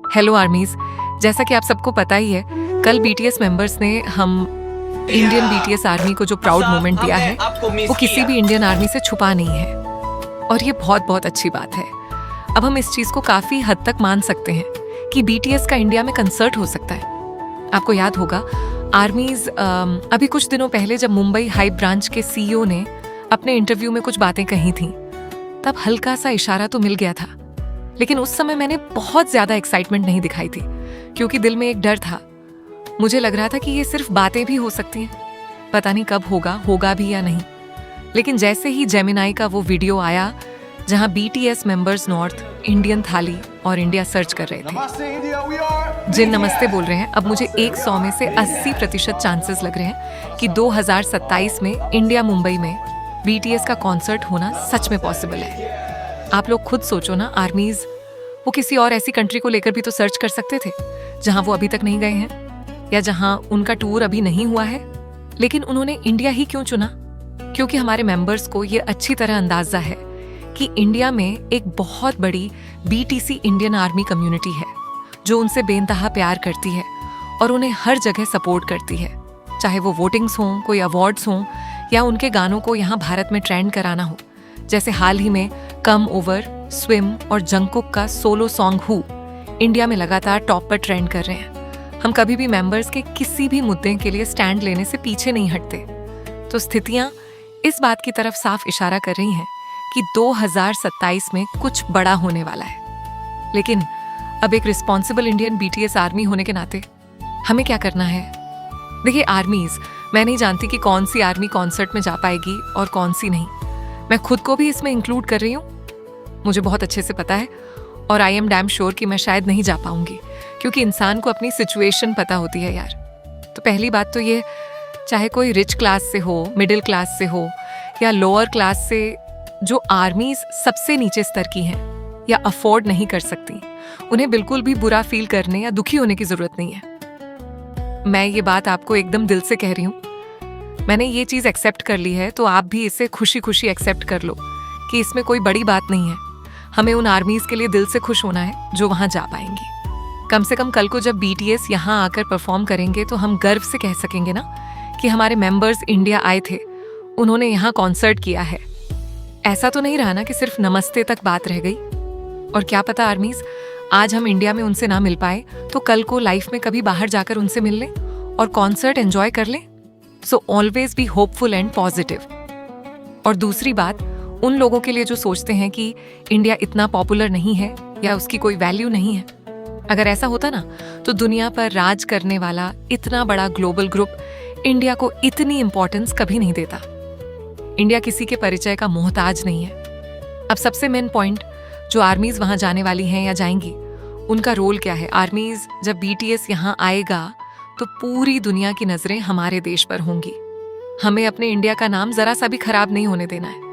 Hello आर्मीज, जैसा कि आप सबको पता ही है, कल बीटीएस मेंबर्स ने हम इंडियन बीटीएस आर्मी को जो प्राउड मोमेंट दिया है वो किसी भी इंडियन आर्मी से छुपा नहीं है और ये बहुत बहुत अच्छी बात है। अब हम इस चीज को काफी हद तक मान सकते हैं कि बीटीएस का इंडिया में कंसर्ट हो सकता है। आपको याद होगा आर्मीज अभी कुछ दिनों पहले जब मुंबई हाई ब्रांच के सीईओ ने अपने इंटरव्यू में कुछ बातें कही थी, तब हल्का सा इशारा तो मिल गया था, लेकिन उस समय मैंने बहुत ज्यादा एक्साइटमेंट नहीं दिखाई थी क्योंकि दिल में एक डर था। मुझे लग रहा था कि ये सिर्फ बातें भी हो सकती हैं, पता नहीं कब होगा भी या नहीं। लेकिन जैसे ही जेमिनाई का वो वीडियो आया जहां बीटीएस मेंबर्स नॉर्थ इंडियन थाली और इंडिया सर्च कर रहे थे, जिन नमस्ते बोल रहे हैं, अब मुझे 100 में से 80% चांसेस लग रहे हैं कि 2027 में इंडिया मुंबई में बीटीएस का कॉन्सर्ट होना सच में पॉसिबल है। आप लोग खुद सोचो ना आर्मीज, वो किसी और ऐसी कंट्री को लेकर भी तो सर्च कर सकते थे जहां वो अभी तक नहीं गए हैं या जहां उनका टूर अभी नहीं हुआ है, लेकिन उन्होंने इंडिया ही क्यों चुना? क्योंकि हमारे मेंबर्स को ये अच्छी तरह अंदाजा है कि इंडिया में एक बहुत बड़ी बीटीसी इंडियन आर्मी कम्युनिटी है जो उनसे बेइंतहा प्यार करती है और उन्हें हर जगह सपोर्ट करती है, चाहे वो वोटिंग्स हों, कोई अवार्ड्स हों या उनके गानों को यहाँ भारत में ट्रेंड कराना हो। जैसे हाल ही में कम ओवर, स्विम और जंगकुक का सोलो सॉन्ग हु इंडिया में लगातार टॉप पर ट्रेंड कर रहे हैं। हम कभी भी मेंबर्स के किसी भी मुद्दे के लिए स्टैंड लेने से पीछे नहीं हटते। तो स्थितियां इस बात की तरफ साफ इशारा कर रही हैं कि 2027 में कुछ बड़ा होने वाला है। लेकिन अब एक रिस्पॉन्सिबल इंडियन बीटीएस आर्मी होने के नाते हमें क्या करना है? देखिए आर्मीज, मैं नहीं जानती कि कौन सी आर्मी कॉन्सर्ट में जा पाएगी और कौन सी नहीं। मैं खुद को भी इसमें इंक्लूड कर रही हूँ, मुझे बहुत अच्छे से पता है, और आई एम डैम श्योर कि मैं शायद नहीं जा पाऊंगी क्योंकि इंसान को अपनी सिचुएशन पता होती है यार। तो पहली बात तो ये, चाहे कोई रिच क्लास से हो, मिडिल क्लास से हो या लोअर क्लास से, जो आर्मीज सबसे नीचे स्तर की हैं या अफोर्ड नहीं कर सकती, उन्हें बिल्कुल भी बुरा फील करने या दुखी होने की जरूरत नहीं है। मैं ये बात आपको एकदम दिल से कह रही हूँ। मैंने ये चीज एक्सेप्ट कर ली है तो आप भी इसे खुशी खुशी एक्सेप्ट कर लो कि इसमें कोई बड़ी बात नहीं है। हमें उन आर्मीज के लिए दिल से खुश होना है जो वहां जा पाएंगी। कम से कम कल को जब बीटीएस यहाँ आकर परफॉर्म करेंगे तो हम गर्व से कह सकेंगे ना कि हमारे मेंबर्स इंडिया आए थे, उन्होंने यहाँ कॉन्सर्ट किया है। ऐसा तो नहीं रहा ना कि सिर्फ नमस्ते तक बात रह गई। और क्या पता आर्मीज, आज हम इंडिया में उनसे ना मिल पाए तो कल को लाइफ में कभी बाहर जाकर उनसे मिल लें और कॉन्सर्ट एंजॉय कर लें। So always be hopeful and positive. और दूसरी बात, उन लोगों के लिए जो सोचते हैं कि इंडिया इतना पॉपुलर नहीं है या उसकी कोई वैल्यू नहीं है, अगर ऐसा होता ना तो दुनिया पर राज करने वाला इतना बड़ा ग्लोबल ग्रुप इंडिया को इतनी इंपॉर्टेंस कभी नहीं देता। इंडिया किसी के परिचय का मोहताज नहीं है। अब सबसे मेन पॉइंट, जो आर्मीज वहां जाने वाली हैं या जाएंगी, उनका रोल क्या है? आर्मीज जब बीटीएस यहाँ आएगा तो पूरी दुनिया की नजरें हमारे देश पर होंगी। हमें अपने इंडिया का नाम जरा सा भी खराब नहीं होने देना है।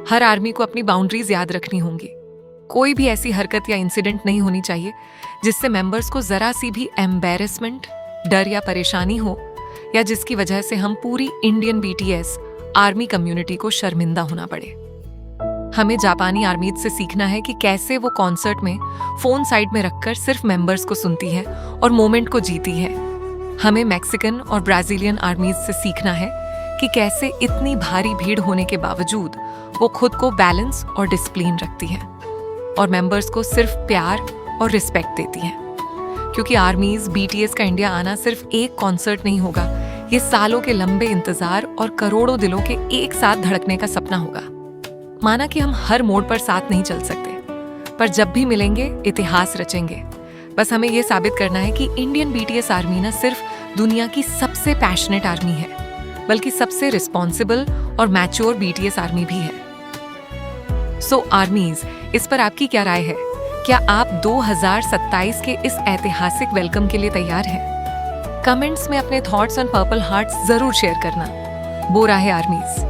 हर आर्मी को अपनी बाउंड्रीज याद रखनी होंगी। कोई भी ऐसी हरकत या इंसिडेंट नहीं होनी चाहिए जिससे मेंबर्स को जरा सी भी एम्बेरसमेंट, डर या परेशानी हो या जिसकी वजह से हम पूरी इंडियन बीटीएस आर्मी कम्युनिटी को शर्मिंदा होना पड़े। हमें जापानी आर्मीज से सीखना है कि कैसे वो कॉन्सर्ट में फोन साइड में रखकर सिर्फ मेंबर्स को सुनती है और मोमेंट को जीती है। हमें मैक्सिकन और ब्राजीलियन आर्मीज से सीखना है कि कैसे इतनी भारी भीड़ होने के बावजूद वो खुद को बैलेंस और डिसिप्लिन रखती है और मेंबर्स को सिर्फ प्यार और रिस्पेक्ट देती है। क्योंकि आर्मीज बीटीएस का इंडिया आना सिर्फ एक कॉन्सर्ट नहीं होगा, ये सालों के लंबे इंतजार और करोड़ों दिलों के एक साथ धड़कने का सपना होगा। माना कि हम हर मोड़ पर साथ नहीं चल सकते, पर जब भी मिलेंगे इतिहास रचेंगे। बस हमें यह साबित करना है कि इंडियन बीटीएस आर्मी न सिर्फ दुनिया की सबसे पैशनेट आर्मी है, बल्कि सबसे रिस्पॉन्सिबल और मैच्योर बीटीएस आर्मी भी है। सो आर्मीज, इस पर आपकी क्या राय है? क्या आप 2027 के इस ऐतिहासिक वेलकम के लिए तैयार हैं? कमेंट्स में अपने थॉट्स ऑन पर्पल हार्ट्स जरूर शेयर करना। बोरा है आर्मीज।